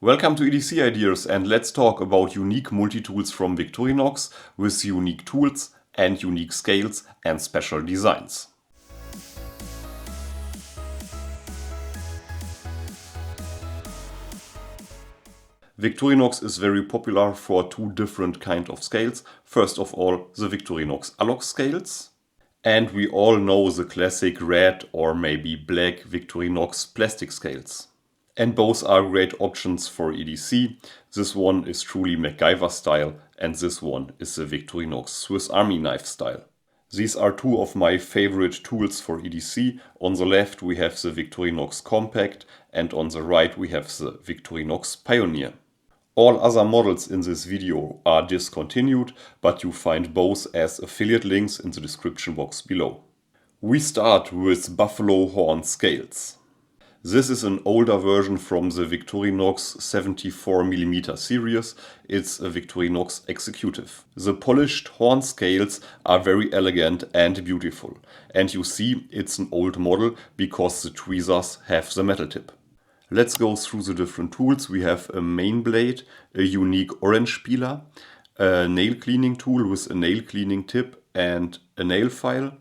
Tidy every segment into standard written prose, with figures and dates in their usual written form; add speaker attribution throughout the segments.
Speaker 1: Welcome to EDC Ideas, and let's talk about unique multi-tools from Victorinox with unique tools and unique scales and special designs. Victorinox is very popular for two different kinds of scales. First of all, the Victorinox alloy scales. And we all know the classic red or maybe black Victorinox plastic scales. And both are great options for EDC. This one is truly MacGyver style and this one is the Victorinox Swiss Army Knife style. These are two of my favorite tools for EDC. On the left we have the Victorinox Compact and on the right we have the Victorinox Pioneer. All other models in this video are discontinued, but you find both as affiliate links in the description box below. We start with buffalo horn scales. This is an older version from the Victorinox 74mm series. It's a Victorinox Executive. The polished horn scales are very elegant and beautiful. And you see it's an old model because the tweezers have the metal tip. Let's go through the different tools. We have a main blade, a unique orange peeler, a nail cleaning tool with a nail cleaning tip and a nail file.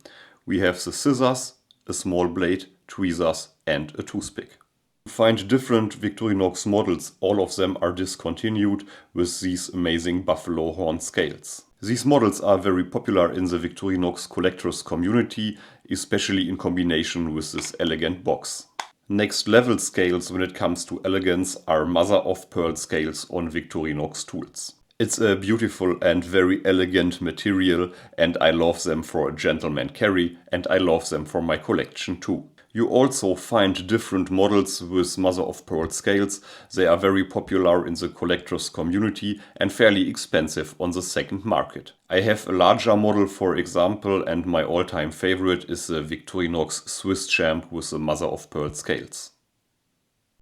Speaker 1: We have the scissors, a small blade, tweezers and a toothpick. You find different Victorinox models. All of them are discontinued with these amazing buffalo horn scales. These models are very popular in the Victorinox collectors community, especially in combination with this elegant box. Next level scales when it comes to elegance are mother of pearl scales on Victorinox tools. It's a beautiful and very elegant material and I love them for a gentleman carry and I love them for my collection too. You also find different models with mother of pearl scales. They are very popular in the collectors community and fairly expensive on the second market. I have a larger model for example, and my all-time favorite is the Victorinox Swiss Champ with the mother of pearl scales.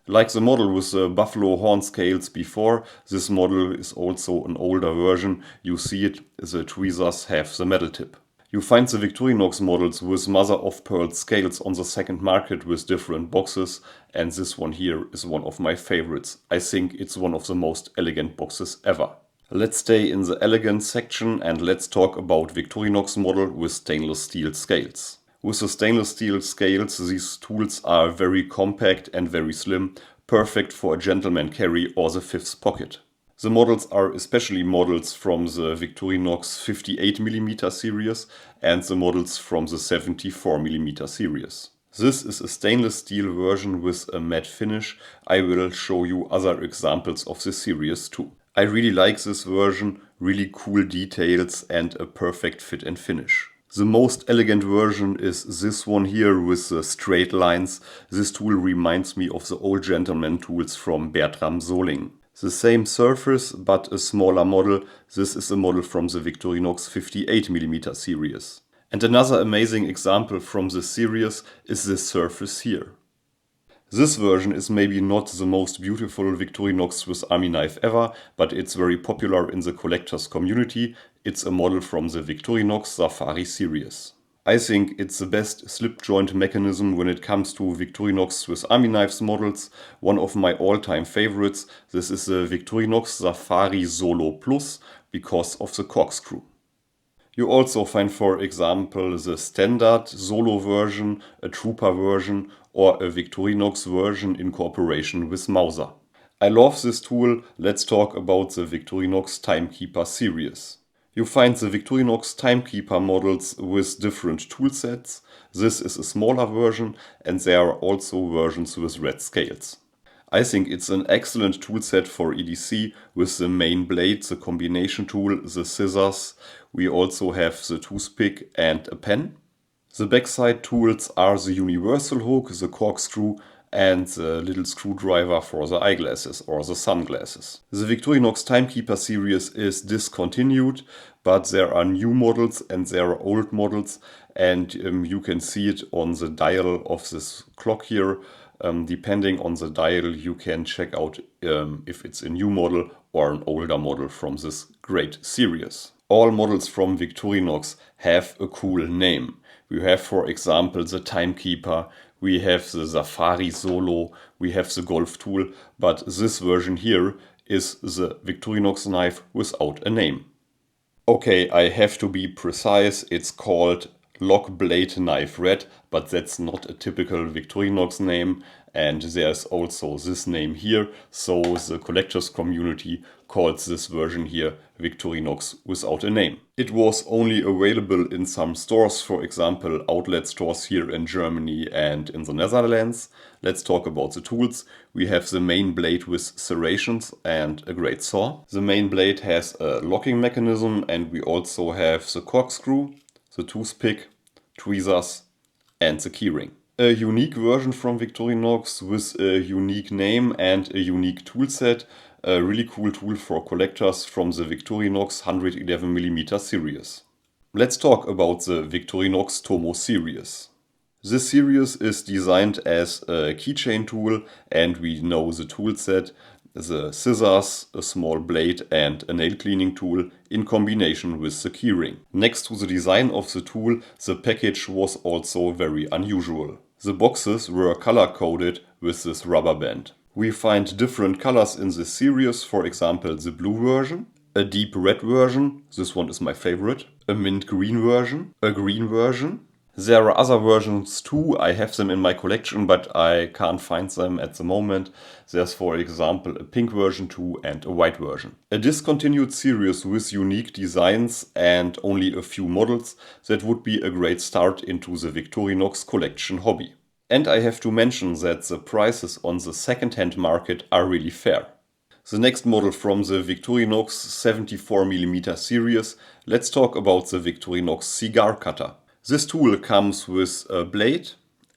Speaker 1: Like the model with the buffalo horn scales before, this model is also an older version. You see it, the tweezers have the metal tip. You find the Victorinox models with mother of pearl scales on the second market with different boxes, and this one here is one of my favorites. I think it's one of the most elegant boxes ever. Let's stay in the elegant section and let's talk about Victorinox model with stainless steel scales. With the stainless steel scales, these tools are very compact and very slim, perfect for a gentleman carry or the fifth pocket. The models are especially models from the Victorinox 58mm series and the models from the 74mm series. This is a stainless steel version with a matte finish. I will show you other examples of this series too. I really like this version, really cool details and a perfect fit and finish. The most elegant version is this one here with the straight lines. This tool reminds me of the old gentleman tools from Bertram Soling. The same surface but a smaller model. This is a model from the Victorinox 58mm series. And another amazing example from this series is this surface here. This version is maybe not the most beautiful Victorinox Swiss Army knife ever, but it's very popular in the collectors community. It's a model from the Victorinox Safari series. I think it's the best slip joint mechanism when it comes to Victorinox Swiss Army Knives models. One of my all-time favorites. This is the Victorinox Safari Solo Plus because of the corkscrew. You also find, for example, the standard Solo version, a Trooper version or a Victorinox version in cooperation with Mauser. I love this tool. Let's talk about the Victorinox Timekeeper series. You find the Victorinox Timekeeper models with different tool sets. This is a smaller version and there are also versions with red scales. I think it's an excellent tool set for EDC with the main blade, the combination tool, the scissors. We also have the toothpick and a pen. The backside tools are the universal hook, the corkscrew and the little screwdriver for the eyeglasses or the sunglasses. The Victorinox Timekeeper series is discontinued, but there are new models and there are old models, and you can see it on the dial of this clock here. Depending on the dial you can check out if it's a new model or an older model from this great series. All models from Victorinox have a cool name. We have, for example, the Timekeeper. we have the Safari Solo, we have the Golf tool, but this version here is the Victorinox knife without a name. Okay, I have to be precise, it's called Lock Blade Knife Red, but that's not a typical Victorinox name, and there's also this name here, so the collectors community calls this version here Victorinox without a name. It was only available in some stores, for example outlet stores here in Germany and in the Netherlands. Let's talk about the tools. We have the main blade with serrations and a great saw. The main blade has a locking mechanism, and we also have the corkscrew, the toothpick, tweezers and the keyring. A unique version from Victorinox with a unique name and a unique tool set. A really cool tool for collectors from the Victorinox 111mm series. Let's talk about the Victorinox Tomo series. This series is designed as a keychain tool, and we know the tool set, the scissors, a small blade and a nail cleaning tool in combination with the keyring. Next to the design of the tool, the package was also very unusual. The boxes were color coded with this rubber band. We find different colors in this series, for example the blue version, a deep red version, this one is my favorite, a mint green version, a green version. There are other versions too, I have them in my collection, but I can't find them at the moment. There's for example a pink version too and a white version. A discontinued series with unique designs and only a few models, that would be a great start into the Victorinox collection hobby. And I have to mention that the prices on the second-hand market are really fair. The next model from the Victorinox 74mm series, let's talk about the Victorinox cigar cutter. This tool comes with a blade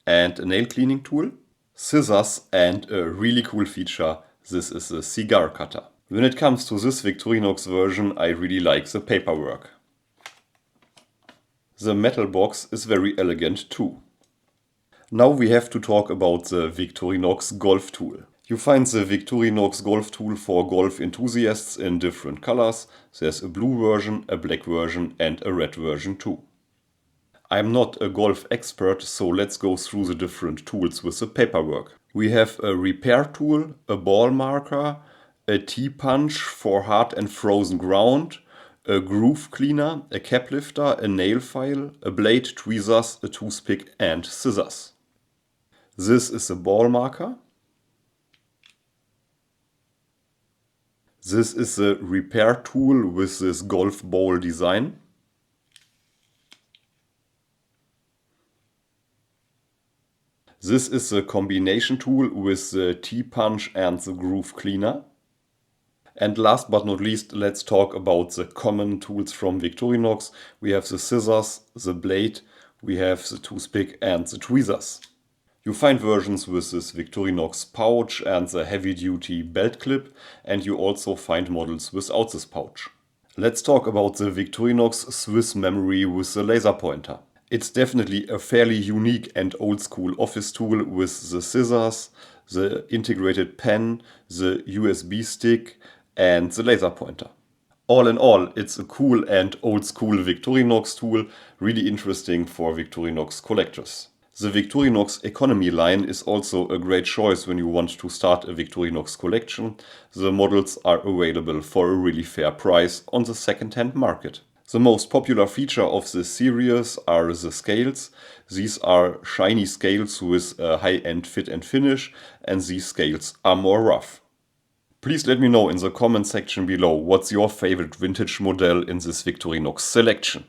Speaker 1: and a nail cleaning tool, scissors and a really cool feature, this is a cigar cutter. When it comes to this Victorinox version, I really like the paperwork. The metal box is very elegant too. Now we have to talk about the Victorinox golf tool. You find the Victorinox golf tool for golf enthusiasts in different colors. There's a blue version, a black version and a red version too. I'm not a golf expert, so let's go through the different tools with the paperwork. We have a repair tool, a ball marker, a T-punch for hard and frozen ground, a groove cleaner, a cap lifter, a nail file, a blade, tweezers, a toothpick and scissors. This is a ball marker. This is a repair tool with this golf ball design. This is a combination tool with the T-punch and the groove cleaner. And last but not least, let's talk about the common tools from Victorinox. We have the scissors, the blade, we have the toothpick and the tweezers. You find versions with this Victorinox pouch and the heavy-duty belt clip, and you also find models without this pouch. Let's talk about the Victorinox Swiss memory with the laser pointer. It's definitely a fairly unique and old-school office tool with the scissors, the integrated pen, the USB stick and the laser pointer. All in all, it's a cool and old-school Victorinox tool, really interesting for Victorinox collectors. The Victorinox economy line is also a great choice when you want to start a Victorinox collection. The models are available for a really fair price on the second-hand market. The most popular feature of this series are the scales. These are shiny scales with a high-end fit and finish, and these scales are more rough. Please let me know in the comment section below what's your favorite vintage model in this Victorinox selection.